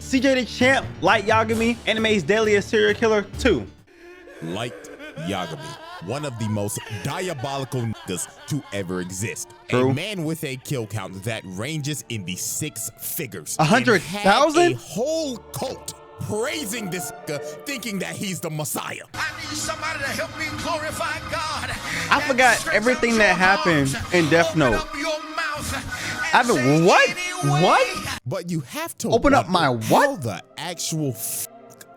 CJ the Champ, Light Yagami, anime's Deadliest serial killer 2. Light Yagami, one of the most diabolical niggas to ever exist. True. A man with a kill count that ranges in the 6 figures. 100,000? A whole cult praising this nigga, thinking that he's the Messiah. I need somebody to help me glorify God. I forgot everything that happened in Death Note. What? But you have to open up my how what? the actual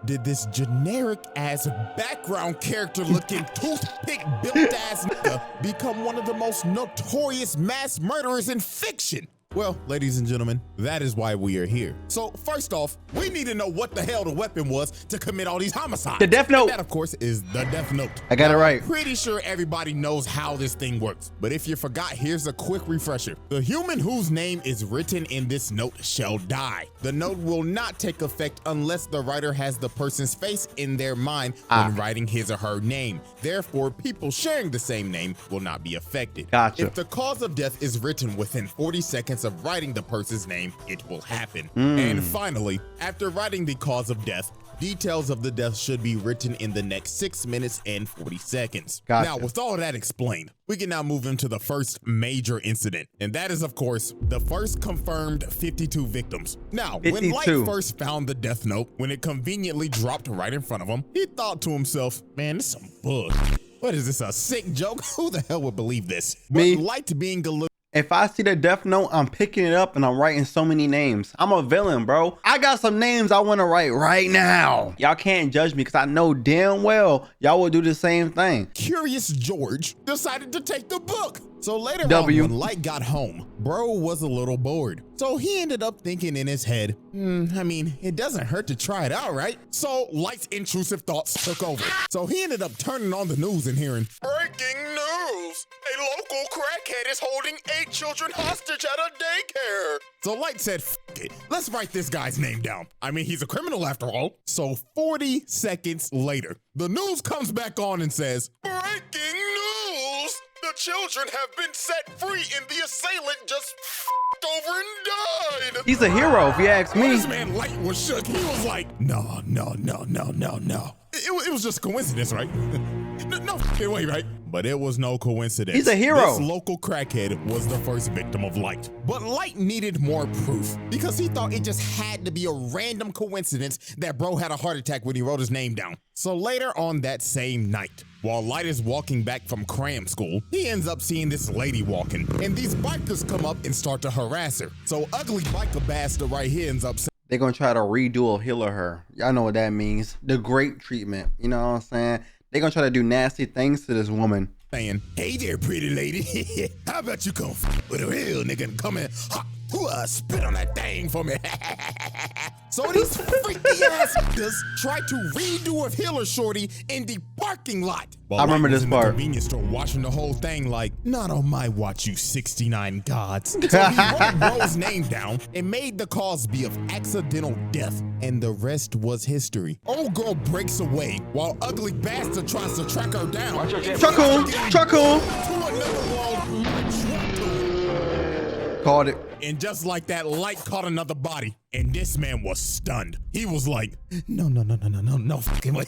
did this generic ass background character looking toothpick built ass nigga become one of the most notorious mass murderers in fiction? Well, ladies and gentlemen, that is why we are here. So first off, we need to know what the hell the weapon was to commit all these homicides. The Death Note. And that, of course, is the Death Note. I got it right. Pretty sure everybody knows how this thing works. But if you forgot, here's a quick refresher. The human whose name is written in this note shall die. The note will not take effect unless the writer has the person's face in their mind when writing his or her name. Therefore, people sharing the same name will not be affected. Gotcha. If the cause of death is written within 40 seconds of writing the person's name, it will happen. And finally, after writing the cause of death, details of the death should be written in the next 6 minutes and 40 seconds. Gotcha. Now, with all that explained, we can now move into the first major incident. And that is, of course, the first confirmed 52 victims. Now, 52. when Light first found the Death Note, when it conveniently dropped right in front of him, he thought to himself, man, this is some bug. What is this, a sick joke? Who the hell would believe this? Me. But Light being a little If I see the Death Note, I'm picking it up and I'm writing so many names. I'm a villain, bro. I got some names I want to write right now. Y'all can't judge me because I know damn well y'all will do the same thing. Curious George decided to take the book. So later W. on, when Light got home, bro was a little bored. So he ended up thinking in his head, I mean, it doesn't hurt to try it out, right? So Light's intrusive thoughts took over. So he ended up turning on the news and hearing, breaking news! A local crackhead is holding 8 children hostage at a daycare. So Light said, F it, let's write this guy's name down. I mean, he's a criminal after all. So 40 seconds later, the news comes back on and says, breaking news! The children have been set free and the assailant just f***ed over and died. He's a hero, if you ask me. This man Light was shook. He was like, no. It was just a coincidence, right? no f***ing way, right? But it was no coincidence. He's a hero. This local crackhead was the first victim of Light. But Light needed more proof because he thought it just had to be a random coincidence that bro had a heart attack when he wrote his name down. So later on that same night, while Light is walking back from cram school, he ends up seeing this lady walking, and these bikers come up and start to harass her. So ugly biker bastard right here ends up saying, They're going to try to redo or heal her. Y'all know what that means. The great treatment. You know what I'm saying? They're going to try to do nasty things to this woman. saying, hey there, pretty lady. How about you come with a real nigga and come in, spit on that thing for me. So these freaky ass niggas tried to redo a healer shorty in the parking lot. I remember this part. In the convenience store watching the whole thing like, not on my watch, you 69 gods. So he wrote bro's name down and made the cause be of accidental death, and the rest was history. Old girl breaks away while ugly bastard tries to track her down. Chuckle. Called it. And just like that, Light caught another body, and this man was stunned. He was like, no fucking way.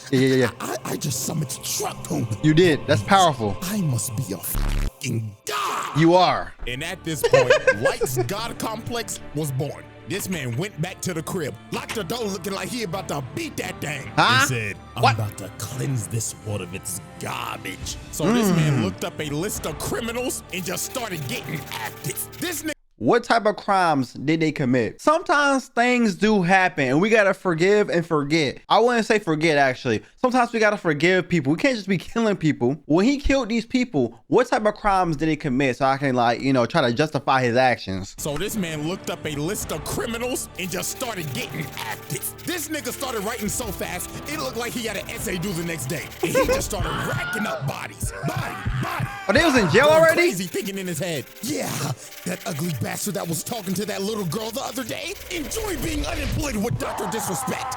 Yeah. I just summoned the truck. You did. That's powerful. I must be a fucking god. You are. And at this point, Light's god complex was born. This man went back to the crib, locked the door looking like he about to beat that thing. Huh? He said, I'm about to cleanse this world of its garbage. So this man looked up a list of criminals and just started getting active. This nigga. What type of crimes did they commit? Sometimes things do happen and we gotta forgive and forget. I wouldn't say forget, actually. Sometimes we gotta forgive people. We can't just be killing people. When he killed these people, what type of crimes did he commit? So I can, like, you know, try to justify his actions. So this man looked up a list of criminals and just started getting active. This nigga started writing so fast, it looked like he had an essay due the next day. And he just started racking up bodies. Body. Oh, they was in jail already? Crazy thinking in his head, yeah, that ugly bastard that was talking to that little girl the other day enjoy being unemployed with Dr. Disrespect.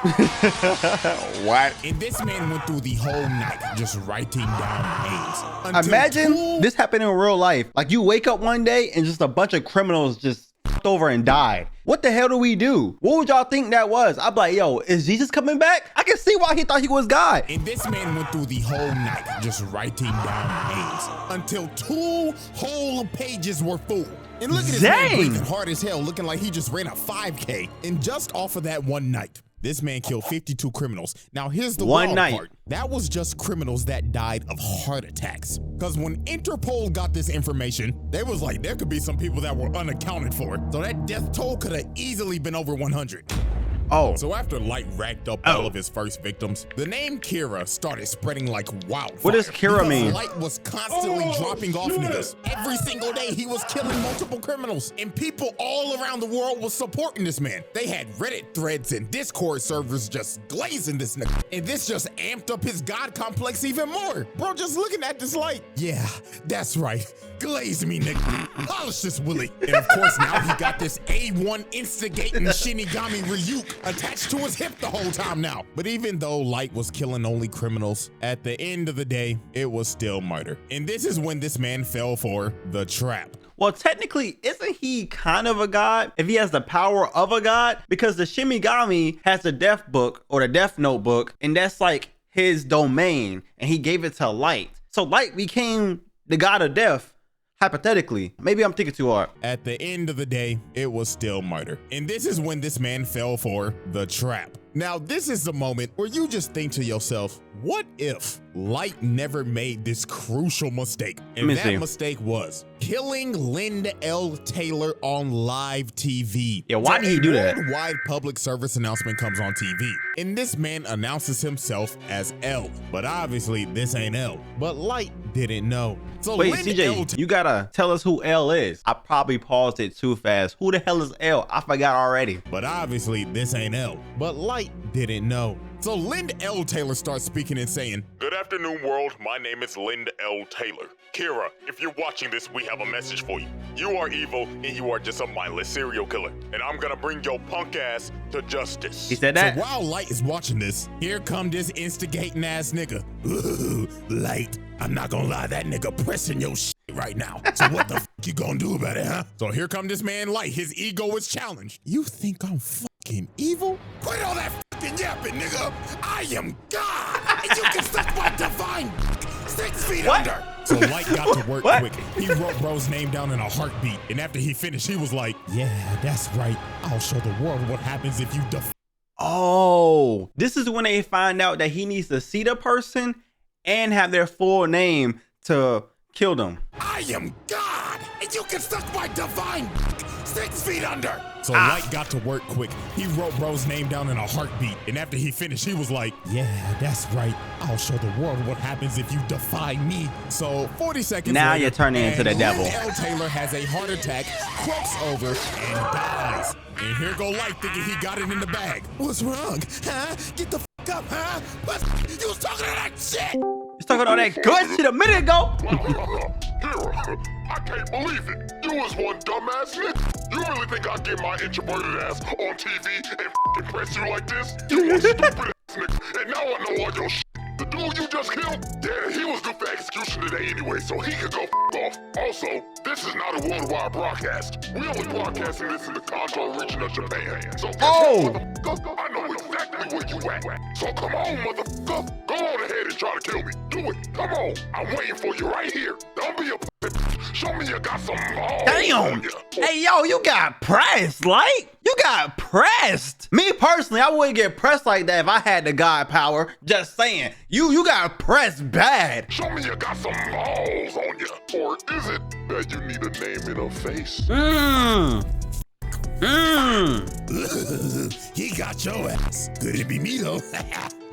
What? And this man went through the whole night just writing down names. Imagine this happened in real life. Like, you wake up one day and just a bunch of criminals just f***ed over and died. What the hell do we do? What would y'all think that was? I'd be like, yo, is Jesus coming back? I can see why he thought he was God. And this man went through the whole night just writing down names until 2 whole pages were full. And look at this man breathing hard as hell, looking like he just ran a 5K. And just off of that one night, this man killed 52 criminals. Now, here's the wild part. That was just criminals that died of heart attacks. Because when Interpol got this information, they was like, there could be some people that were unaccounted for. So that death toll could have easily been over 100. Oh. So after Light racked up all of his first victims, the name Kira started spreading like wildfire. What does Kira mean? Light was constantly dropping off niggas. Every single day he was killing multiple criminals, and people all around the world was supporting this man. They had Reddit threads and Discord servers just glazing this nigga. And this just amped up his God complex even more. Bro, just looking at this Light, yeah, that's right. Glaze me, nigga. Polish this Willie. And of course, now he got this A1 instigating Shinigami Ryuk attached to his hip the whole time now. But even though Light was killing only criminals, at the end of the day, it was still murder. And this is when this man fell for the trap. Well, technically, isn't he kind of a god if he has the power of a god? Because the Shinigami has the death book or the death notebook, and that's like his domain, and he gave it to Light. So Light became the god of death. Hypothetically, maybe I'm thinking too hard. At the end of the day, it was still murder. And this is when this man fell for the trap. Now, this is the moment where you just think to yourself, what if Light never made this crucial mistake? And that mistake was killing Linda L. Taylor on live TV. Yeah, why did he do that? A worldwide public service announcement comes on TV, and this man announces himself as L. But obviously, this ain't L. But Light didn't know. So wait, Linda CJ, you gotta tell us who L is. I probably paused it too fast. Who the hell is L? I forgot already. But obviously, this ain't L. But Light didn't know. So Linda L. Taylor starts speaking and saying, "Good afternoon, world. My name is Linda L. Taylor. Kira, if you're watching this, we have a message for you. You are evil, and you are just a mindless serial killer. And I'm gonna bring your punk ass to justice." He said that? So while Light is watching this, here come this instigating ass nigga. Ooh, Light, I'm not gonna lie, that nigga pressing your shit right now. So what the f you gonna do about it, huh? So here come this man Light. His ego is challenged. You think I'm fucking evil? Quit all that fucking yapping, nigga. I am God, and you can suck my divine 6 feet under. So Light got to work quick. He wrote bro's name down in a heartbeat, and after he finished, he was like, yeah, that's right. I'll show the world what happens if you Oh, this is when they find out that he needs to see the person and have their full name to kill them. I am God, and you can suck my divine 6 feet under. So Light got to work quick. He wrote bro's name down in a heartbeat, and after he finished, he was like, yeah, that's right. I'll show the world what happens if you defy me. So 40 seconds now later, you're turning into the devil. L. Taylor has a heart attack, croaks over, and dies. And here go Light thinking he got it in the bag. What's wrong? Huh? Get the f up, huh? You was talking all that shit. He's talking all that good shit a minute ago. Kira, I can't believe it. You was one dumbass nigga. You really think I'd get my introverted ass on TV and press you like this? You one stupid ass nigga, and now I know all your shit. The dude you just killed, yeah, he was due for execution today anyway, so he could go off. Also, this is not a worldwide broadcast. We only broadcasting this in the Kanto region of Japan. So motherfucker, I know exactly where you at. So come on, motherfucker. Go on ahead and try to kill me. Do it. Come on. I'm waiting for you right here. Don't be a show me you got some balls. Damn. Hey, yo, you got pressed, like? You got pressed. Me personally, I wouldn't get pressed like that if I had the God power. Just saying. You got pressed bad. Show me you got some balls on you. Or is it that you need a name and a face? He got your ass. Could it be me though?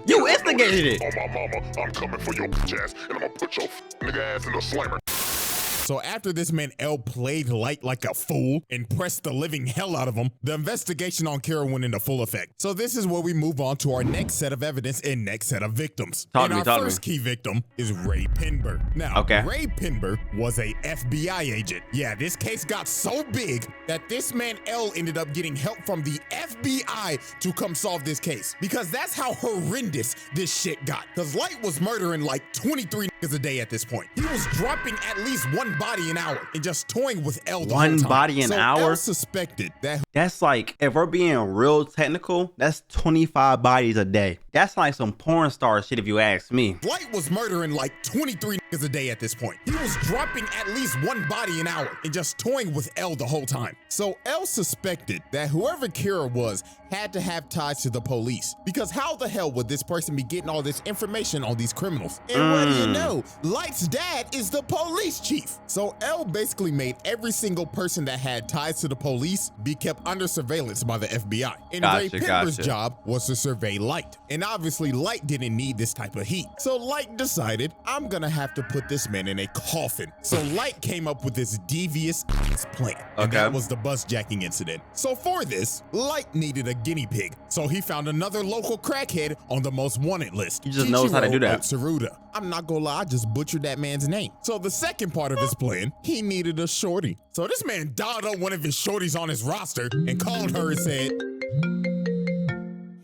You instigated it. Oh my mama, I'm coming for your bitch ass, and I'm gonna put your nigga ass in the slammer. So after this man L played Light like a fool and pressed the living hell out of him, the investigation on Kira went into full effect. So this is where we move on to our next set of evidence and next set of victims. Our first key victim is Ray Pinber. Now, Ray Pinber was a FBI agent. Yeah, this case got so big that this man L ended up getting help from the FBI to come solve this case, because that's how horrendous this shit got. Because Light was murdering like 23 a day at this point. He was dropping at least one body an hour and just toying with L the One whole time. body an hour? L suspected that That's like, if we're being real technical, that's 25 bodies a day. That's like some porn star shit if you ask me. Light was murdering like 23 a day at this point. He was dropping at least one body an hour and just toying with L the whole time. So L suspected that whoever Kira was had to have ties to the police, because how the hell would this person be getting all this information on these criminals? And what do you know? Light's dad is the police chief. So L basically made every single person that had ties to the police be kept under surveillance by the FBI. And Ray Pember's job was to survey Light. And obviously Light didn't need this type of heat. So Light decided, I'm gonna have to put this man in a coffin. So Light came up with this devious plan. And that was the bus jacking incident. So for this, Light needed a guinea pig. So he found another local crackhead on the most wanted list. He just knows how to do that. Yotsuba. I'm not gonna lie, I just butchered that man's name. So the second part of his plan, he needed a shorty. So this man dialed up one of his shorties on his roster and called her and said,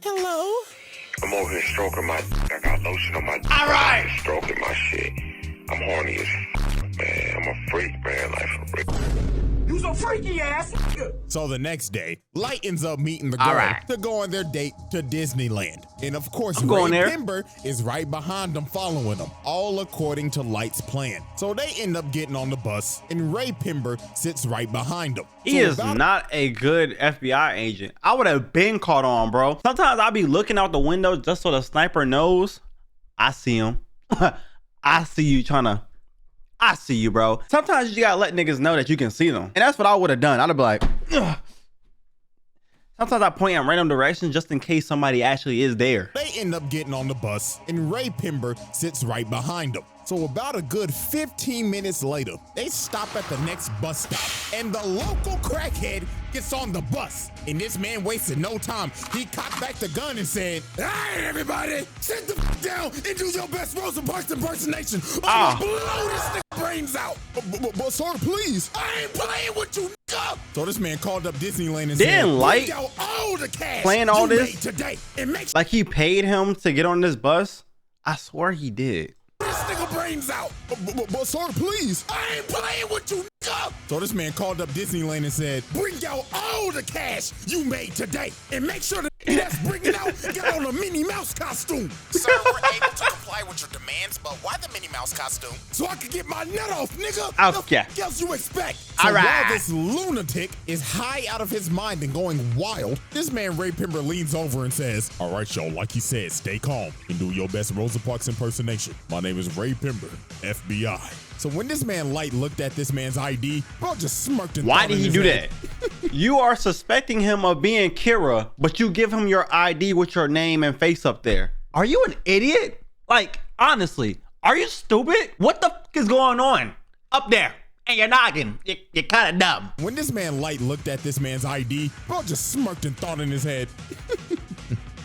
hello? I'm over here stroking my I got lotion on my All right. stroking my shit. I'm horny as man. I'm a freak, man. Like for real. You so freaky ass. So the next day, Light ends up meeting the girl to go on their date to Disneyland. And of course, Ray Pember is right behind them, following them, all according to Light's plan. So they end up getting on the bus, and Ray Pember sits right behind them. He is not a good FBI agent. I would have been caught on, bro. Sometimes I'll be looking out the window just so the sniper knows I see him. I see you trying to. I see you, bro. Sometimes you gotta let niggas know that you can see them. And that's what I would have done. I'd have been like, ugh. Sometimes I point in random directions just in case somebody actually is there. They end up getting on the bus, and Ray Pember sits right behind them. So about a good 15 minutes later, they stop at the next bus stop, and the local crackhead gets on the bus. And this man wasted no time. He cocked back the gun and said, all right, everybody, sit the f down and do your best Rosa Parks impersonation. I'm gonna blow this nigga brains out. But sir, please. I ain't playing with you, nigga. So this man called up Disneyland and said, Light out all the cash playing all this today and make like he paid him to get on this bus? I swear he did. This nigga brains out. But sir, please. I ain't playing with you, nigga. So this man called up Disneyland and said, bring out all the cash you made today and make sure the that's bringing out got on a Minnie Mouse costume. Sir, we're able to comply with your demands, but why the Minnie Mouse costume? So I could get my nut off, nigga. Okay. What else you expect? So while this lunatic is high out of his mind and going wild, this man Ray Pember leans over and says, all right, y'all, like he said, stay calm and do your best Rosa Parks impersonation. My name is Ray Pember, FBI. So when this man Light looked at this man's ID, bro just smirked and why did he do that? You are suspecting him of being Kira, but you give him your ID with your name and face up there. Are you an idiot? Like, honestly, are you stupid? What the f is going on up there? And you're noggin. You're kind of dumb. When this man Light looked at this man's ID, bro just smirked and thought in his head,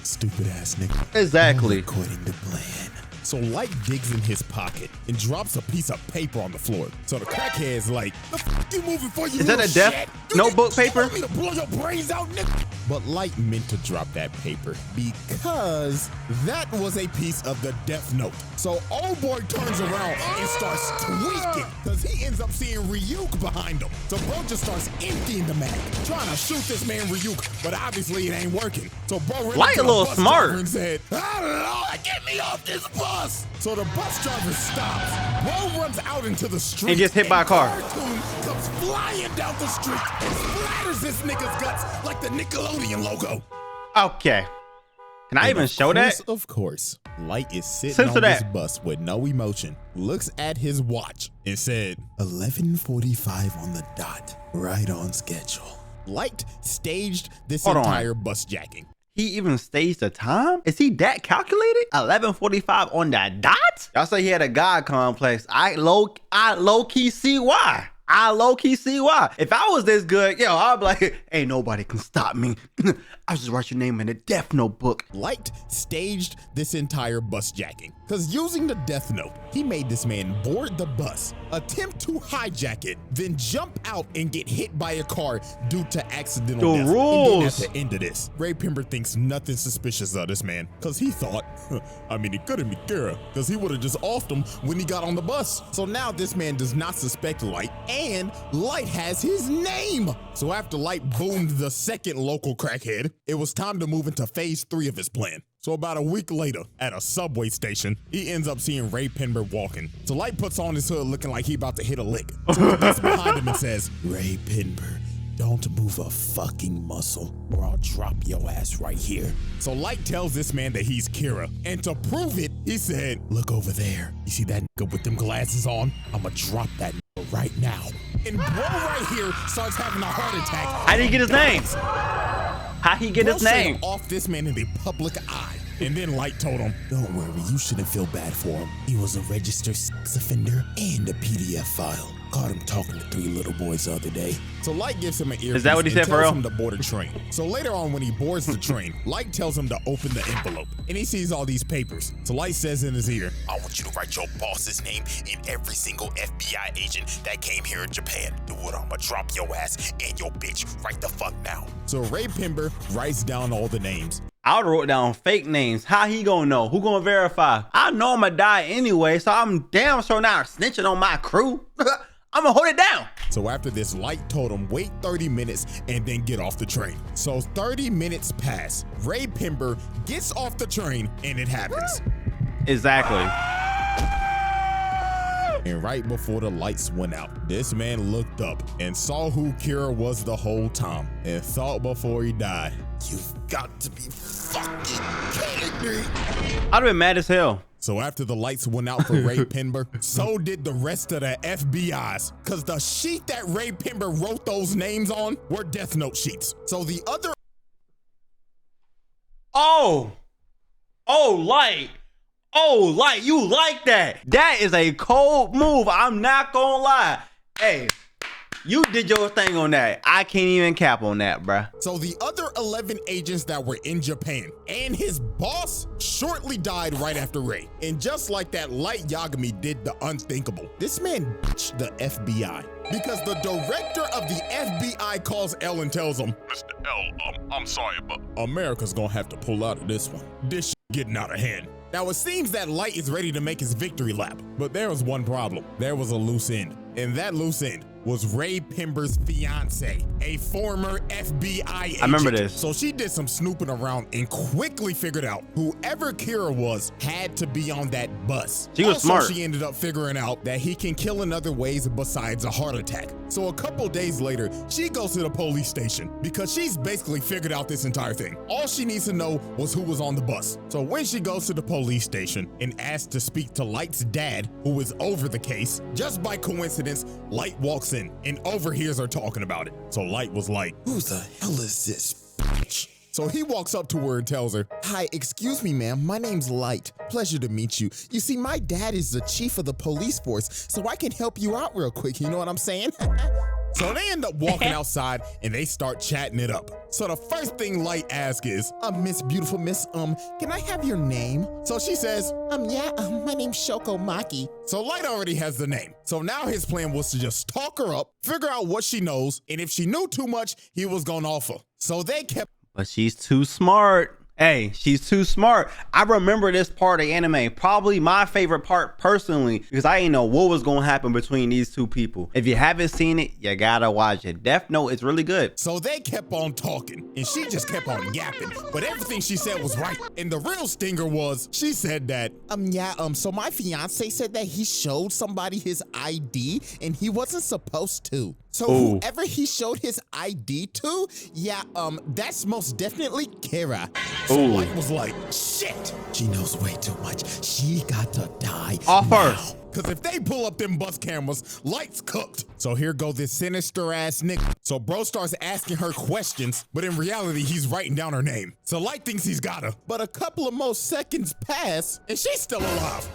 stupid ass nigga. Exactly. According to plan. So Light digs in his pocket and drops a piece of paper on the floor. So the crackhead's like, the f you moving for, you is that a death notebook paper? You want me to blow your brains out, nigga? But Light meant to drop that paper because that was a piece of the death note. So old boy turns around and starts tweaking because he ends up seeing Ryuk behind him. So bro just starts emptying the mag, trying to shoot this man Ryuk, but obviously it ain't working. So bro Light a little smart and said, oh Lord, get me off this bus. So the bus driver stops. Bro runs out into the street and gets hit by a car. Cartoon comes flying down the street and splatters this nigga's guts like the Nickelodeon logo. Okay. Can I even show that? Of course. Light is sitting on this bus with no emotion, looks at his watch and said, 11:45 on the dot, right on schedule. Light staged this entire bus jacking. He even staged the time? Is he that calculated? 11:45 on the dot? Y'all say he had a God complex. I low key see why. I low-key see why. If I was this good, yo, I'd be like, ain't nobody can stop me. I'll just write your name in the death notebook. Light staged this entire bus jacking, because using the death note, he made this man board the bus, attempt to hijack it, then jump out and get hit by a car due to accidental death. Rules. And then at the end of this, Ray Pember thinks nothing suspicious of this man, because he thought, I mean, he could have been Kira, because he would have just offed him when he got on the bus. So now this man does not suspect Light, and Light has his name. So after Light boomed the second local crackhead, it was time to move into phase 3 of his plan. So about a week later, at a subway station, he ends up seeing Ray Pember walking. So Light puts on his hood looking like he about to hit a lick. So he gets behind him and says, Ray Pember, don't move a fucking muscle or I'll drop your ass right here. So Light tells this man that he's Kira. And to prove it, he said, look over there. You see that nigga with them glasses on? I'ma drop that nigga right now. And bro right here starts having a heart attack. How did he get his name? How he get his name? Off this man in the public eye. And then Light told him, don't worry, you shouldn't feel bad for him. He was a registered sex offender and a PDF file. Caught him talking to 3 little boys the other day. So Light gives him an earpiece. Is that what he said for real? Tells him to board a train. So later on when he boards the train, Light tells him to open the envelope. And he sees all these papers. So Light says in his ear, I want you to write your boss's name and every single FBI agent that came here in Japan. Do it, I'ma drop your ass and your bitch right the fuck now. So Ray Pember writes down all the names. I would've wrote down fake names. How he gonna know? Who gonna verify? I know I'ma die anyway, so I'm damn sure not snitching on my crew. I'ma hold it down. So after this, Light told him wait 30 minutes and then get off the train. So 30 minutes pass. Ray Pember gets off the train and it happens. Exactly. And right before the lights went out, this man looked up and saw who Kira was the whole time and thought before he died, you've got to be fucking kidding me. I'd have been mad as hell. So after the lights went out for Ray Pember, so did the rest of the FBI's, because the sheet that Ray Pember wrote those names on were death note sheets. So the other... Oh, Light. Oh, Light, you like that. That is a cold move. I'm not gonna lie. Hey, you did your thing on that. I can't even cap on that, bruh. So the other 11 agents that were in Japan and his boss shortly died right after Ray. And just like that, Light Yagami did the unthinkable. This man bitched the FBI because the director of the FBI calls L and tells him, Mr. L, I'm sorry, but America's gonna have to pull out of this one. This shit getting out of hand. Now it seems that Light is ready to make his victory lap, but there was one problem. There was a loose end, and that loose end was Ray Pember's fiance, a former FBI agent. I remember this. So she did some snooping around and quickly figured out whoever Kira was had to be on that bus. She was smart. She ended up figuring out that he can kill in other ways besides a heart attack. So a couple days later, she goes to the police station because she's basically figured out this entire thing. All she needs to know was who was on the bus. So when she goes to the police station and asks to speak to Light's dad, who is over the case, just by coincidence, Light walks in and overhears her talking about it. So Light was like, who the hell is this bitch? So he walks up to her and tells her, hi, excuse me, ma'am. My name's Light. Pleasure to meet you. You see, my dad is the chief of the police force, so I can help you out real quick. You know what I'm saying? So they end up walking outside and they start chatting it up. So the first thing Light asks is, Miss Beautiful Miss, can I have your name? So she says, my name's Shoko Maki. So Light already has the name. So now his plan was to just talk her up, figure out what she knows, and if she knew too much, he was gonna offer. So they kept... But she's too smart. Hey, she's too smart. I remember this part of anime, probably my favorite part personally, because I didn't know what was going to happen between these two people. If you haven't seen it, you gotta watch it. Death Note is really good. So they kept on talking and she just kept on yapping, but everything she said was right. And the real stinger was, she said that, so my fiance said that he showed somebody his ID and he wasn't supposed to. So whoever he showed his ID to, that's most definitely Kira. So Light was like, shit, she knows way too much. She got to die Off her. now. Cause if they pull up them bus cameras, Light's cooked. So here go this sinister ass nigga. So bro starts asking her questions, but in reality, he's writing down her name. So Light thinks he's got her, but a couple of more seconds pass and she's still alive.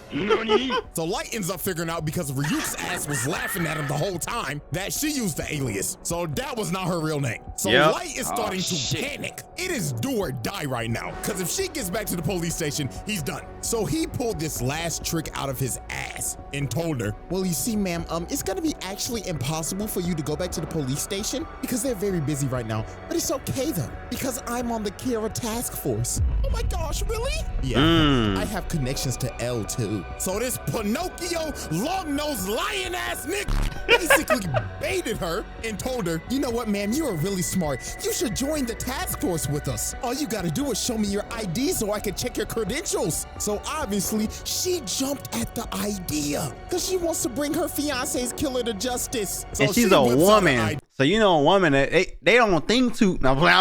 So Light ends up figuring out, because Ryuk's ass was laughing at him the whole time, that she used the alias. So that was not her real name. So Light is starting to panic. It is do or die right now, because if she gets back to the police station, he's done. So he pulled this last trick out of his ass and told her, well, you see, ma'am, it's gonna be actually impossible for you to go back to the police station because they're very busy right now. But it's okay though, because I'm on the Kira task force. Oh my gosh, really? Yeah, I have connections to L too. So this Pinocchio, long-nosed, lion-ass nigga basically baited her and told her, you know what, ma'am, you are really smart. You should join the task force with us. All you gotta do is show me your ID so I can check your credentials. So obviously, she jumped at the idea because she wants to bring her fiance's killer to justice. So and she's a woman. So you know, a woman, they don't think too. No, play.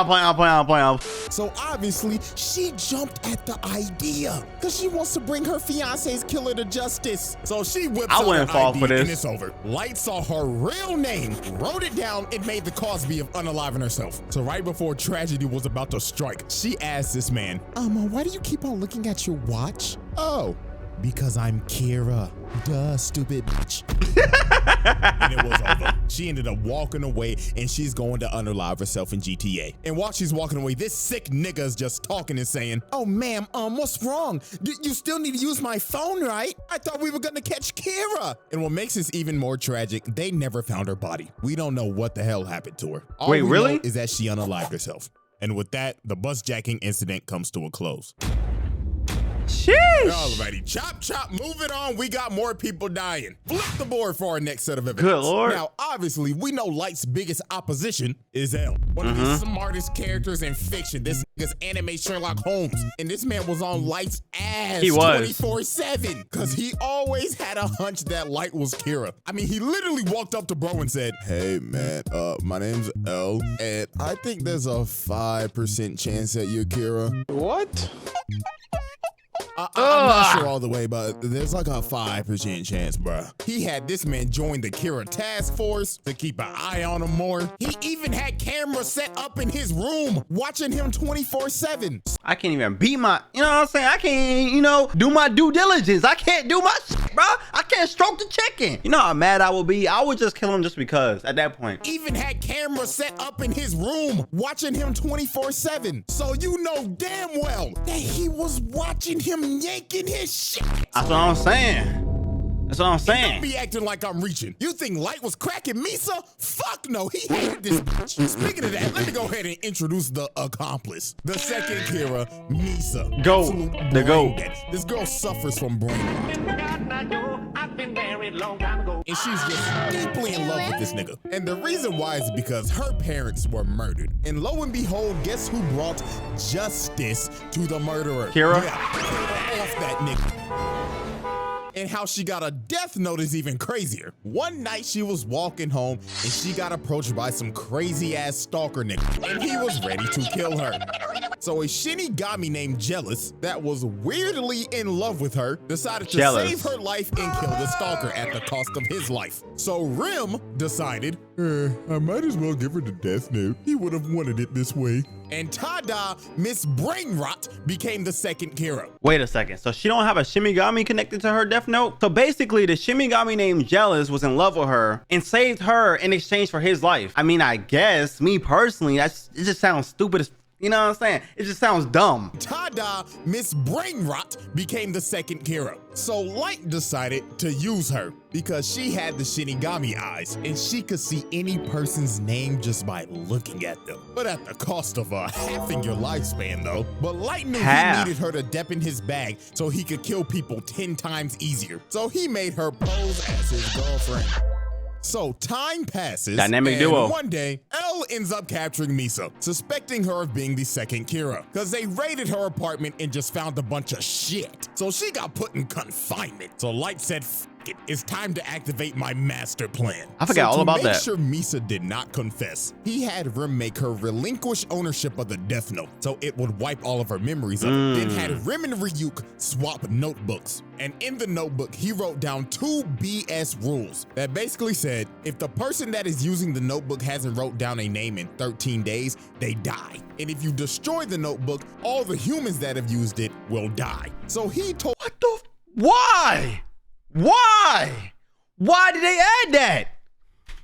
So obviously, she jumped at the idea because she wants to bring her fiance's killer to justice. So she whips out her ID and it's over. Light saw her real name, wrote it down, and made the Cosby of unaliving herself. So right before tragedy was about to strike, she asked this man, why do you keep on looking at your watch? Oh, because I'm Kira. Duh, stupid bitch. And it was over. She ended up walking away, and she's going to unalive herself in GTA. And while she's walking away, this sick nigga is just talking and saying, oh, ma'am, what's wrong? You still need to use my phone, right? I thought we were gonna catch Kira. And what makes this even more tragic, they never found her body. We don't know what the hell happened to her. All we know is that she unalived herself. And with that, the bus jacking incident comes to a close. Sheesh. Alrighty, chop, moving on. We got more people dying. Flip the board for our next set of events. Good Lord. Now, obviously, we know Light's biggest opposition is L. One of the smartest characters in fiction. This nigga's anime Sherlock Holmes. And this man was on Light's ass 24/7. Because he always had a hunch that Light was Kira. I mean, he literally walked up to bro and said, hey, man, my name's L. And I think there's a 5% chance that you're Kira. What? I'm not sure all the way, but there's like a 5% chance, bruh. He had this man join the Kira task force to keep an eye on him more. He even had cameras set up in his room, watching him 24/7. I can't even beat my, you know what I'm saying? I can't, do my due diligence. I can't do my shit, bro. I can't stroke the chicken. You know how mad I would be? I would just kill him just because at that point. Even had cameras set up in his room, watching him 24/7. So you know damn well that he was watching him yanking his shit. That's what I'm saying. That's what I'm saying. Don't be acting like I'm reaching. You think Light was cracking Misa? Fuck no, he hated this bitch. Speaking of that, let me go ahead and introduce the accomplice. The second Kira, Misa. Go. The go. This girl suffers from brain rot. And she's just deeply in love with this nigga. And the reason why is because her parents were murdered. And lo and behold, guess who brought justice to the murderer? Kira? Yeah, off that nigga. And how she got a death note is even crazier. One night she was walking home and she got approached by some crazy ass stalker nigga, and he was ready to kill her. So a Shinigami named Jealous, that was weirdly in love with her, decided to save her life and kill the stalker at the cost of his life. So Rim decided, I might as well give her the death note. He would have wanted it this way. And Tada, Miss Brainrot, became the second Kira. Wait a second. So she don't have a Shinigami connected to her death note? So basically, the Shinigami named Jealous was in love with her and saved her in exchange for his life. I mean, I guess, me personally, it just sounds stupid as, you know what I'm saying? It just sounds dumb. Tada, Miss Brainrot, became the second Kira. So Light decided to use her because she had the Shinigami eyes and she could see any person's name just by looking at them. But at the cost of halving your lifespan though. But Light knew he needed her to dip in his bag so he could kill people 10 times easier. So he made her pose as his girlfriend. So time passes, dynamic duo. One day, L ends up capturing Misa, suspecting her of being the second Kira, because they raided her apartment and just found a bunch of shit. So she got put in confinement. So Light said, it. It's time to activate my master plan. I forgot all about that. To make sure Misa did not confess, he had Rim make her relinquish ownership of the Death Note, so it would wipe all of her memories of it. Then had Rim and Ryuk swap notebooks. And in the notebook, he wrote down 2 BS rules that basically said, if the person that is using the notebook hasn't wrote down a name in 13 days, they die. And if you destroy the notebook, all the humans that have used it will die. So he told— What the? Why? Why? Why did they add that?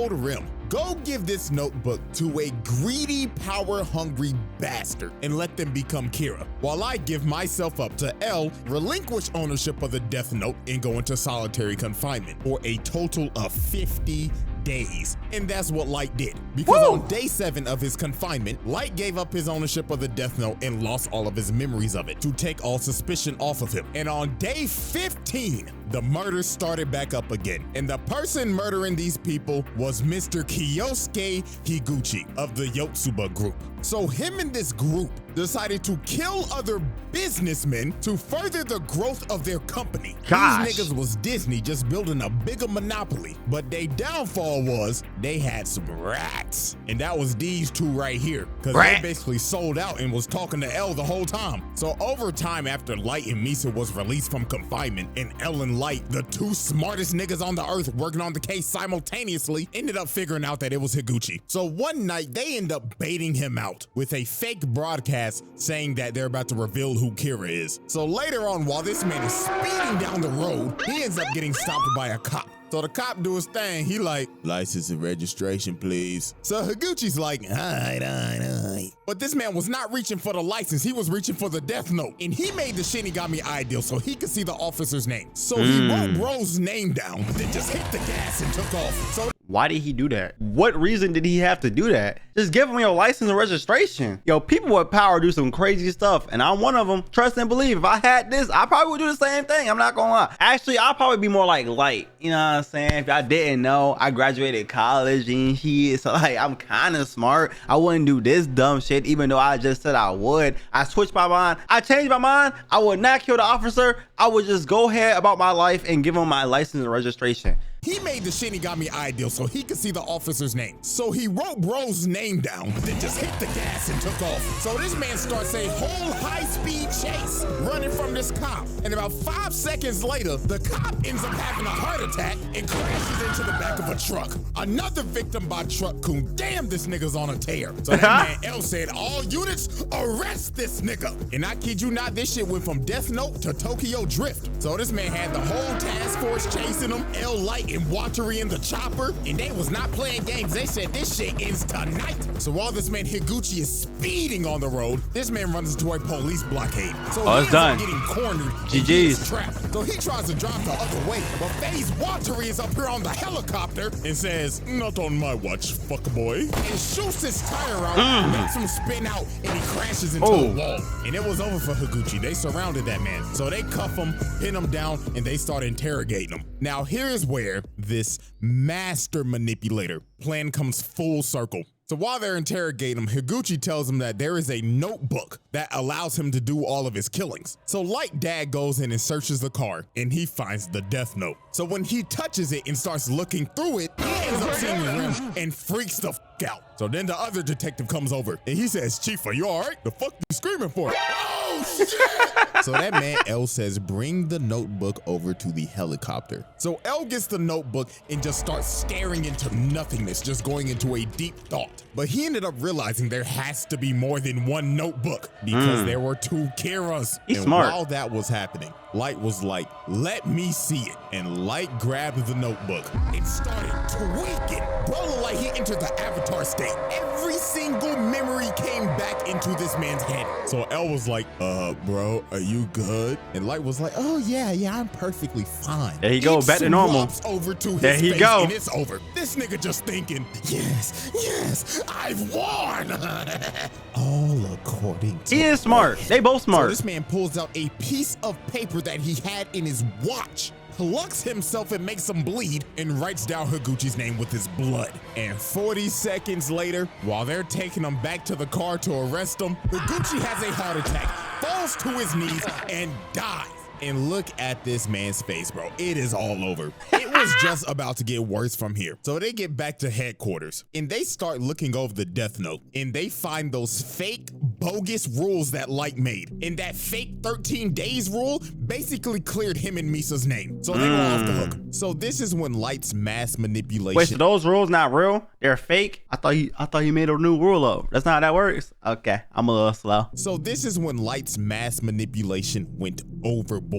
Rim, go give this notebook to a greedy, power-hungry bastard and let them become Kira, while I give myself up to L, relinquish ownership of the Death Note, and go into solitary confinement for a total of 50 days. And that's what Light did, because on day 7 of his confinement, Light gave up his ownership of the Death Note and lost all of his memories of it to take all suspicion off of him. And on day 15, the murders started back up again. And the person murdering these people was Mr. Kyosuke Higuchi of the Yotsuba Group. So him and this group decided to kill other businessmen to further the growth of their company. Gosh. These niggas was Disney just building a bigger monopoly, but their downfall was they had some rats. And that was these two right here, because they basically sold out and was talking to L the whole time. So over time, after Light and Misa was released from confinement, and L and Light, the 2 smartest niggas on the earth working on the case simultaneously, ended up figuring out that it was Higuchi. So one night they end up baiting him out with a fake broadcast saying that they're about to reveal who Kira is. So later on, while this man is speeding down the road, he ends up getting stopped by a cop. So the cop do his thing. He like, license and registration, please. So Higuchi's like, all right. But this man was not reaching for the license. He was reaching for the Death Note. And he made the Shinigami ideal so he could see the officer's name. So he wrote bro's name down, then just hit the gas and took off. So why did he do that? What reason did he have to do that? Just give him your license and registration. Yo, people with power do some crazy stuff, and I'm one of them. Trust and believe. If I had this, I probably would do the same thing. I'm not gonna lie. Actually, I'll probably be more like Light. You know what I'm saying? If I didn't know, I graduated college and shit, so like I'm kind of smart. I wouldn't do this dumb shit, even though I just said I would. I switched my mind. I changed my mind. I would not kill the officer. I would just go ahead about my life and give him my license and registration. he made the Shinigami ideal so he could see the officer's name. So he wrote bro's name down, then just hit the gas and took off. So this man starts a whole high-speed chase, running from this cop. And about 5 seconds later, the cop ends up having a heart attack and crashes into the back of a truck. Another victim by truck coon. Damn, this nigga's on a tear. So that man L said, all units, arrest this nigga. And I kid you not, this shit went from Death Note to Tokyo Drift. So this man had the whole task force chasing him, L Light and Watery in the chopper, and they was not playing games. They said this shit ends tonight. So while this man Higuchi is speeding on the road, this man runs into a police blockade. So he ends up getting cornered. GG's. Trapped. So he tries to drive the other way, but FaZe Watery is up here on the helicopter and says, not on my watch, fuck boy. And shoots his tire out, makes him spin out, and he crashes into a wall. And it was over for Higuchi. They surrounded that man. So they cuff him, pin him down, and they start interrogating him. Now here's where this master manipulator plan comes full circle. So while they're interrogating him, Higuchi tells him that there is a notebook that allows him to do all of his killings. So Light Dad goes in and searches the car, and he finds the Death Note. So when he touches it and starts looking through it, he ends up seeing the rim and freaks the fuck out. So then the other detective comes over, and he says, Chief, are you all right? The fuck you screaming for? Oh, shit! So that man L says, bring the notebook over to the helicopter. So L gets the notebook and just starts staring into nothingness, just going into a deep thought. But he ended up realizing there has to be more than one notebook because there were two Kiras. He's and smart. While that was happening, Light was like, let me see it. And Light grabbed the notebook and started tweaking. Bro looked like he entered the avatar state. Every single memory came back into this man's head. So L was like, bro, are you good? And Light was like, oh yeah, I'm perfectly fine. There you go, back to normal. Over to his there he face go. And it's over. This nigga just thinking, yes, I've won. All according to he is smart. They both smart. So this man pulls out a piece of paper that he had in his watch, plucks himself and makes him bleed, and writes down Higuchi's name with his blood. And 40 seconds later, while they're taking him back to the car to arrest him, Higuchi has a heart attack, falls to his knees, and dies. And look at this man's face, bro. It is all over. It was just about to get worse from here. So they get back to headquarters and they start looking over the death note and they find those fake bogus rules that Light made. And that fake 13 days rule basically cleared him and Misa's name. So they were off the hook. So this is when Light's mass manipulation. Wait, so those rules not real? They're fake? I thought you made a new rule up. That's not how that works. Okay, I'm a little slow. So this is when Light's mass manipulation went overboard.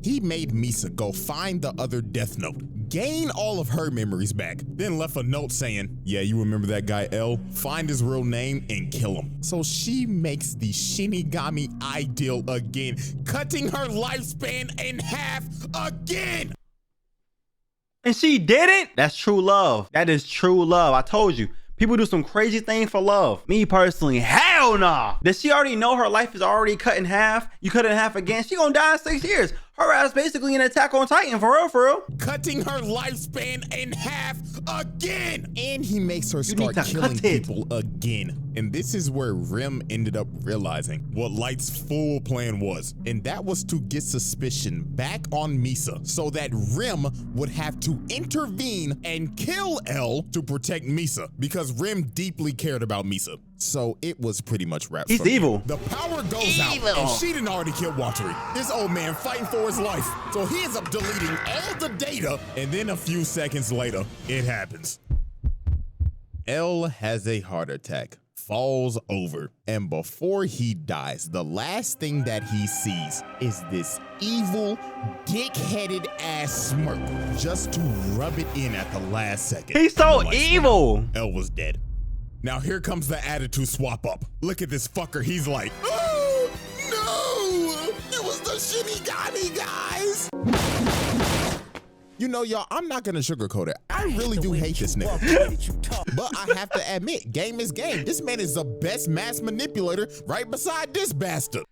He made Misa go find the other death note, gain all of her memories back, then left a note saying, yeah, you remember that guy L? Find his real name and kill him. So she makes the Shinigami ideal again, cutting her lifespan in half again. And she did it? That's true love. That is true love. I told you. People do some crazy thing for love. Me personally, hell nah. Does she already know her life is already cut in half? You cut it in half again, she gonna die in 6 years. Her ass basically an Attack on Titan, for real, for real. Cutting her lifespan in half again. And he makes her start killing people again. And this is where Rim ended up realizing what Light's full plan was. And that was to get suspicion back on Misa so that Rim would have to intervene and kill L to protect Misa because Rim deeply cared about Misa. So it was pretty much wrapped. He's evil. The power goes out and she didn't already kill Watery. This old man fighting for his life. So he ends up deleting all the data and then a few seconds later, it happens. L has a heart attack, falls over, and before he dies, the last thing that he sees is this evil, dick-headed ass smirk just to rub it in at the last second. He's so evil. L was dead. Now here comes the attitude swap up. Look at this fucker. He's like, oh no, it was the Shinigami guys. You know, y'all, I'm not gonna sugarcoat it. I really do hate this nigga. But I have to admit, game is game. This man is the best mass manipulator right beside this bastard.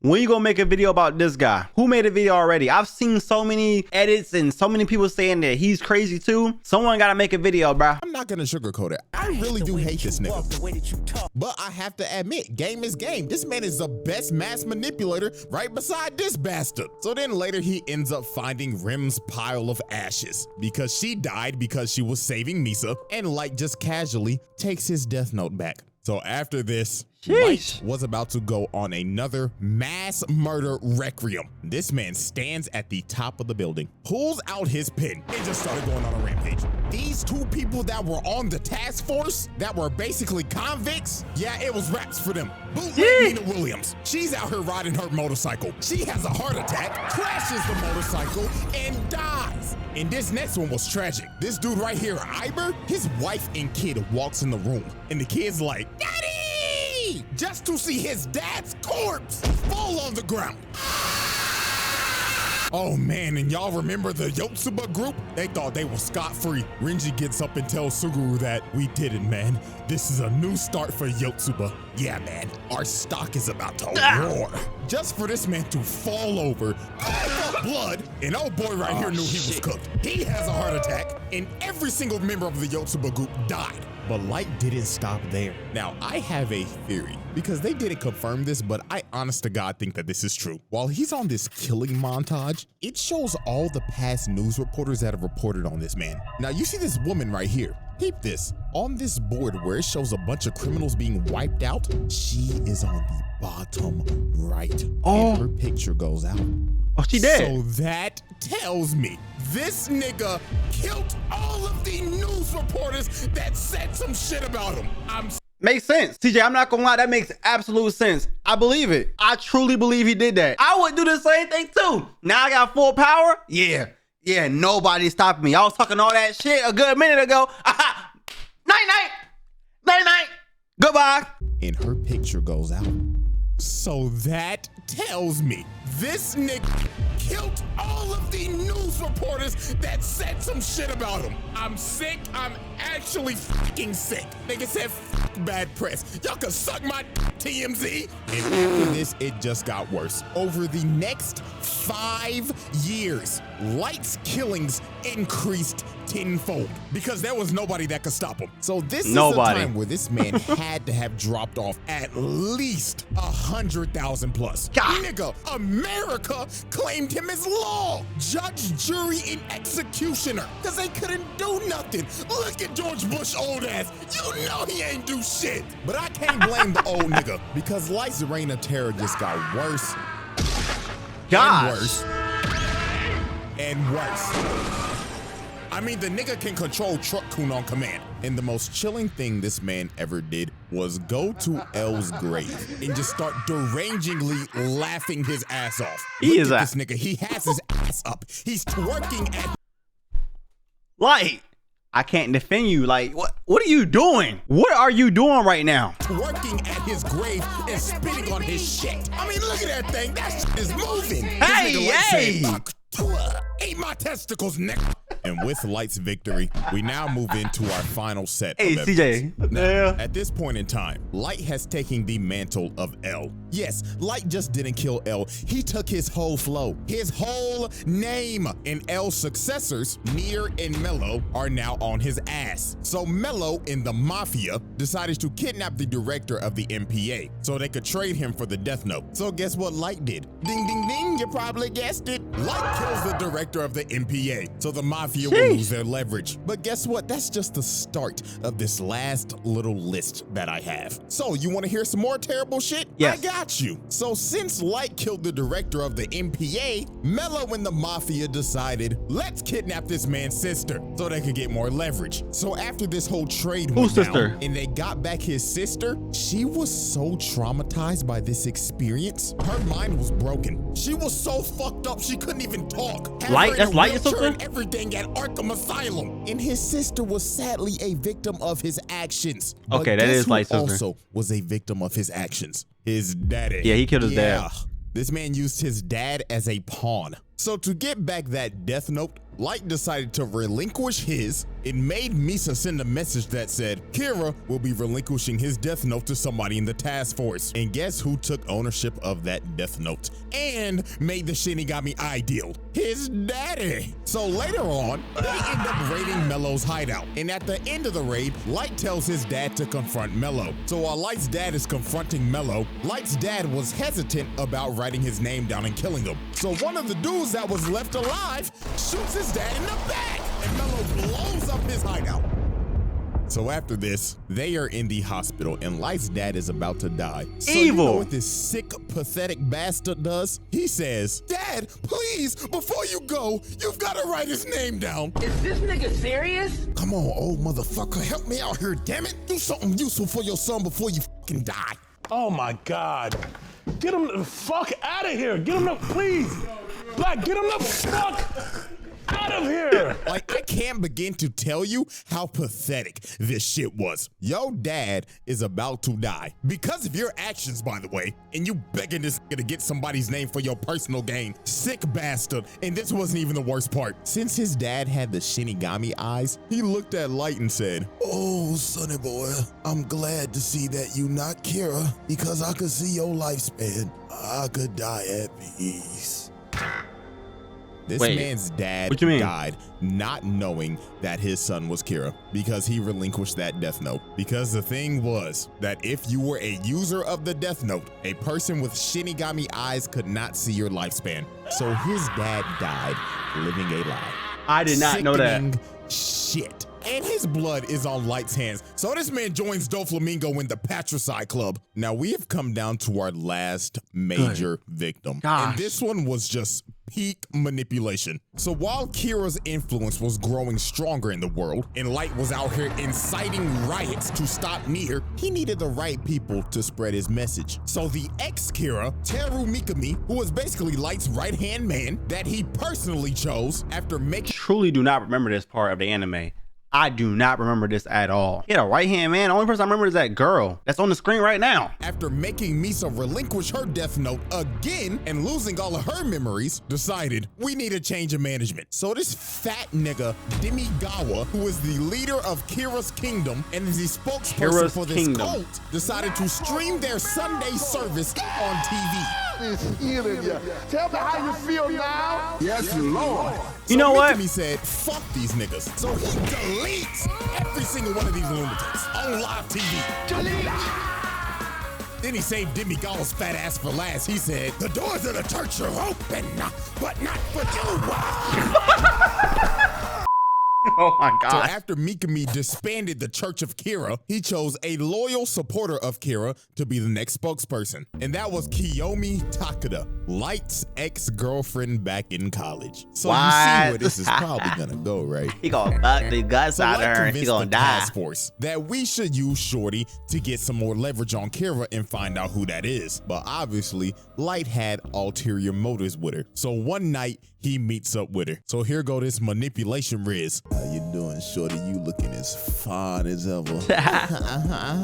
When you gonna make a video about this guy? Who made a video already? I've seen so many edits and so many people saying that he's crazy too. Someone gotta make a video, bro. I'm not gonna sugarcoat it. I really do hate this nigga. But I have to admit, game is game. This man is the best mass manipulator right beside this bastard. So then later he ends up finding Rim's pile of ashes because she died because she was saving Misa, and Light just casually takes his death note back. So after this, Light was about to go on another mass murder requiem. This man stands at the top of the building, pulls out his pen, and just started going on a rampage. These two people that were on the task force, that were basically convicts, yeah, it was raps for them. Bootleg Nina Williams. She's out here riding her motorcycle. She has a heart attack, crashes the motorcycle, and dies. And this next one was tragic. This dude right here, Iber, his wife and kid walks in the room, and the kid's like, Daddy! Just to see his dad's corpse fall on the ground. Oh man, and y'all remember the Yotsuba Group? They thought they were scot-free. Renji gets up and tells Suguru that we did it, man. This is a new start for Yotsuba. Yeah, man, our stock is about to roar. Just for this man to fall over, cough up blood, and old boy right here knew he was cooked. He has a heart attack, and every single member of the Yotsuba Group died. But Light didn't stop there. Now, I have a theory, because they didn't confirm this, but I honest to God think that this is true. While he's on this killing montage, it shows all the past news reporters that have reported on this man. Now, you see this woman right here. Peep this. On this board where it shows a bunch of criminals being wiped out, she is on the bottom right. And her picture goes out. Oh, she dead. So that tells me this nigga killed all of the news reporters that said some shit about him. Makes sense. TJ, I'm not gonna lie, that makes absolute sense. I believe it. I truly believe he did that. I would do the same thing too. Now I got full power? Yeah, nobody's stopping me. I was talking all that shit a good minute ago. Night. Goodbye. And her picture goes out. So that tells me this nigga killed all of the news reporters that said some shit about him. I'm sick. I'm actually fucking sick. Nigga said fuck bad press. Y'all can suck my TMZ. And after this, it just got worse. Over the next 5 years, Light's killings increased tenfold because there was nobody that could stop him. So this is a time where this man had to have dropped off at least 100,000 plus. God. Nigga, America claimed him as law, judge, jury, and executioner because they couldn't do nothing. Look at George Bush old ass. You know he ain't do shit. But I can't blame the old nigga because Light's reign of terror just got worse and worse and worse. I mean, the nigga can control Truck Coon on command. And the most chilling thing this man ever did was go to L's grave and just start derangingly laughing his ass off. Look at this nigga. He has his ass up. He's twerking at Light. I can't defend you. Like, what are you doing? What are you doing right now? Twerking at his grave and spitting on his shit. I mean, look at that thing. That shit is moving. Hey. Ate my testicles, nigga. And with Light's victory, we now move into our final set of episodes. CJ. Now, at this point in time, Light has taken the mantle of L. Yes, Light just didn't kill L. He took his whole flow, his whole name. And L's successors, Near and Mello, are now on his ass. So Mello and the Mafia decided to kidnap the director of the MPA so they could trade him for the Death Note. So guess what Light did? Ding, ding, ding, you probably guessed it. Light kills the director of the MPA, so the Mafia will lose their leverage. But guess what? That's just the start of this last little list that I have. So you want to hear some more terrible shit? Yes. I got you. So since Light killed the director of the MPA, Mello and the Mafia decided, let's kidnap this man's sister so they could get more leverage. So after this whole trade went down and they got back his sister, she was so traumatized by this experience, her mind was broken. She was so fucked up she couldn't even talk. Light? That's Light or something? Everything at Arkham Asylum. And his sister was sadly a victim of his actions. Okay, that is Light's sister. Also was a victim of his actions. His daddy. Yeah, he killed his dad. This man used his dad as a pawn. So to get back that Death Note, Light decided to relinquish his. It made Misa send a message that said, Kira will be relinquishing his Death Note to somebody in the task force. And guess who took ownership of that Death Note and made the Shinigami ideal? His daddy. So later on, they end up raiding Mello's hideout. And at the end of the raid, Light tells his dad to confront Mello. So while Light's dad is confronting Mello, Light's dad was hesitant about writing his name down and killing him. So one of the dudes that was left alive shoots his dad in the back, and Mello blows up his hideout. So after this, they are in the hospital and Light's dad is about to die. So you know what this sick, pathetic bastard does? He says, Dad, please, before you go, you've got to write his name down. Is this nigga serious? Come on, old motherfucker, help me out here, damn it. Do something useful for your son before you fucking die. Oh my God. Get him the fuck out of here. Get him the, please. Black, get him the fuck out of here. Like, I can't begin to tell you how pathetic this shit was. Yo dad is about to die because of your actions, by the way, and you begging this nigga to get somebody's name for your personal gain. Sick bastard. And this wasn't even the worst part. Since his dad had the Shinigami eyes, he looked at Light and said, Oh, sonny boy, I'm glad to see that you not Kira because I could see your lifespan. I could die at peace. This man's dad died not knowing that his son was Kira because he relinquished that Death Note. Because the thing was that if you were a user of the Death Note, a person with Shinigami eyes could not see your lifespan. So his dad died living a lie. I did not know that. Shit. And his blood is on Light's hands. So this man joins Doflamingo in the Patricide Club. Now we have come down to our last major victim. And this one was just peak manipulation. So while Kira's influence was growing stronger in the world and Light was out here inciting riots to stop Near, he needed the right people to spread his message. So the ex-Kira, Teru Mikami, who was basically Light's right-hand man that he personally chose after making— Truly do not remember this part of the anime. I do not remember this at all. He had a right-hand man. The only person I remember is that girl that's on the screen right now. After making Misa relinquish her Death Note again and losing all of her memories, decided we need a change of management. So this fat nigga, Demigawa, who is the leader of Kira's Kingdom and is the spokesperson for this cult, decided to stream their Sunday service on TV. is healing you. Tell me how you feel now. Yes, Lord. You know what? He said, fuck these niggas. So he deletes every single one of these lunatics on live TV. Delete! Then he saved Demigod's fat ass for last. He said, the doors of the church are open, but not for you. Oh my So God. after Mikami disbanded the Church of Kira, he chose a loyal supporter of Kira to be the next spokesperson. And that was Kiyomi Takeda, Light's ex-girlfriend back in college. So you see where this is probably gonna go, right? He gonna fuck the guts So out of Light her and she convinced gonna the die. task force that we should use Shorty to get some more leverage on Kira and find out who that is. But obviously, Light had ulterior motives with her. So one night, he meets up with her. So here go this manipulation Riz. How you doing, Shorty? You looking as fine as ever.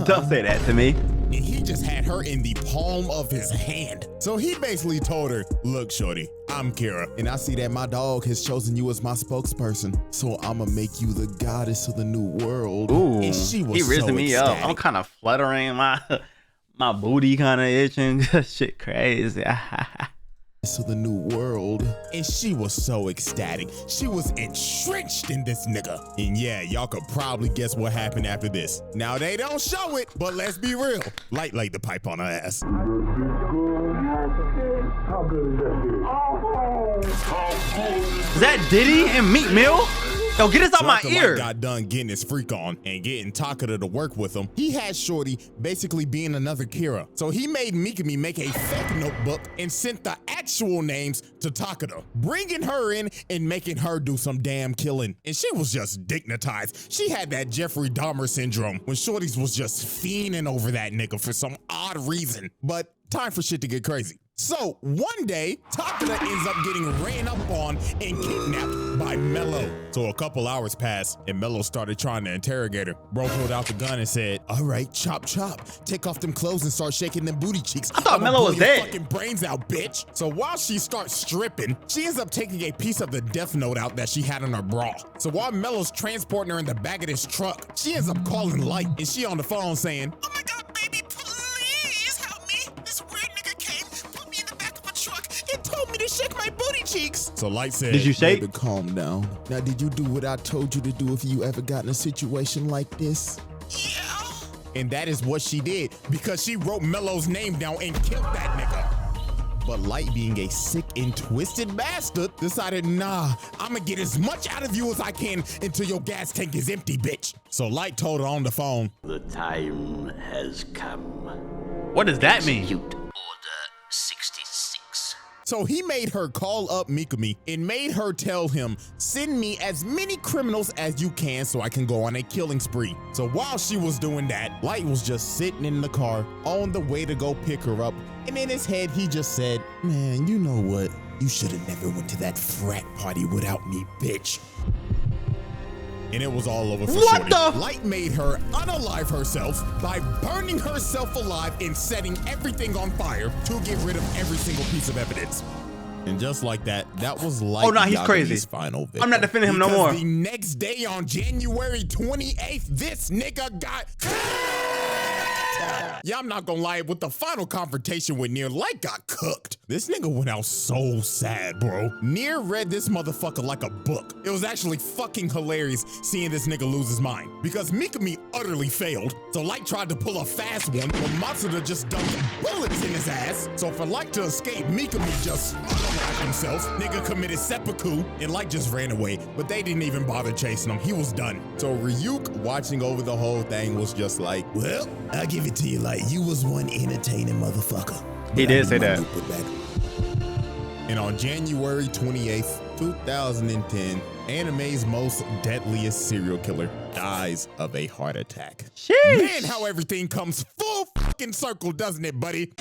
Don't say that to me. And he just had her in the palm of his hand. So he basically told her, look, Shorty, I'm Kira, and I see that my dog has chosen you as my spokesperson. So I'ma make you the goddess of the new world. Ooh, and she was he rizzing so me up. ecstatic. I'm kind of fluttering, my booty kind of itching. Shit crazy. To the new world. And she was so ecstatic. She was entrenched in this nigga. And yeah, y'all could probably guess what happened after this. Now they don't show it, but let's be real. Light laid the pipe on her ass. How good is that? Is that Diddy and Meat Mill? Yo, get this out So my after ear. Light got done getting his freak on and getting Takeda to work with him, he had Shorty basically being another Kira. So he made Mikami make a fake notebook and sent the actual names to Takeda, bringing her in and making her do some damn killing. And she was just dignitized. She had that Jeffrey Dahmer syndrome when Shorty's was just fiending over that nigga for some odd reason. But time for shit to get crazy. So one day, Takeda ends up getting ran up on and kidnapped by Mello. So a couple hours passed and Mello started trying to interrogate her. Bro pulled out the gun and said, all right, chop, chop. Take off them clothes and start shaking them booty cheeks. I thought Mello was dead. Fucking brains out, bitch. So while she starts stripping, she ends up taking a piece of the death note out that she had in her bra. So while Mello's transporting her in the back of this truck, she ends up calling Light and she on the phone saying, oh my God, baby, please help me. This weird nigga came, put me in the back of a truck and told me to shake my booty cheeks. So Light said, Did you shake? Baby, calm down. Now, did you do what I told you to do if you ever got in a situation like this? Yeah. And that is what she did because she wrote Mello's name down and killed that nigga. But Light, being a sick and twisted bastard, decided, nah, I'ma get as much out of you as I can until your gas tank is empty, bitch. So Light told her on the phone, The time has come. What does that mean? Execute Order 66. So he made her call up Mikami and made her tell him, send me as many criminals as you can so I can go on a killing spree. So while she was doing that, Light was just sitting in the car on the way to go pick her up. And in his head, he just said, man, you know what? You should have never went to that frat party without me, bitch. And it was all over for What Shorty. the? Light made her unalive herself by burning herself alive and setting everything on fire to get rid of every single piece of evidence. And just like that, that was Light Oh, nah, he's Yagami's crazy. final victim. I'm not defending him no Because more. The next day on January 28th, this nigga got... Yeah, I'm not gonna lie, with the final confrontation with Near, Light got cooked. This nigga went out so sad, bro. Near read this motherfucker like a book. It was actually fucking hilarious seeing this nigga lose his mind because Mikami utterly failed. So Light tried to pull a fast one, but Matsuda just dumped bullets in his ass. So for Light to escape, Mikami just unalived himself. Nigga committed seppuku and Light just ran away, but they didn't even bother chasing him. He was done. So Ryuk, watching over the whole thing, was just like, well, I'll give it to you, Light. You was one entertaining motherfucker. He did say that. And on January 28th, 2010, anime's most deadliest serial killer dies of a heart attack. Sheesh. Man, how everything comes full fucking circle, doesn't it, buddy?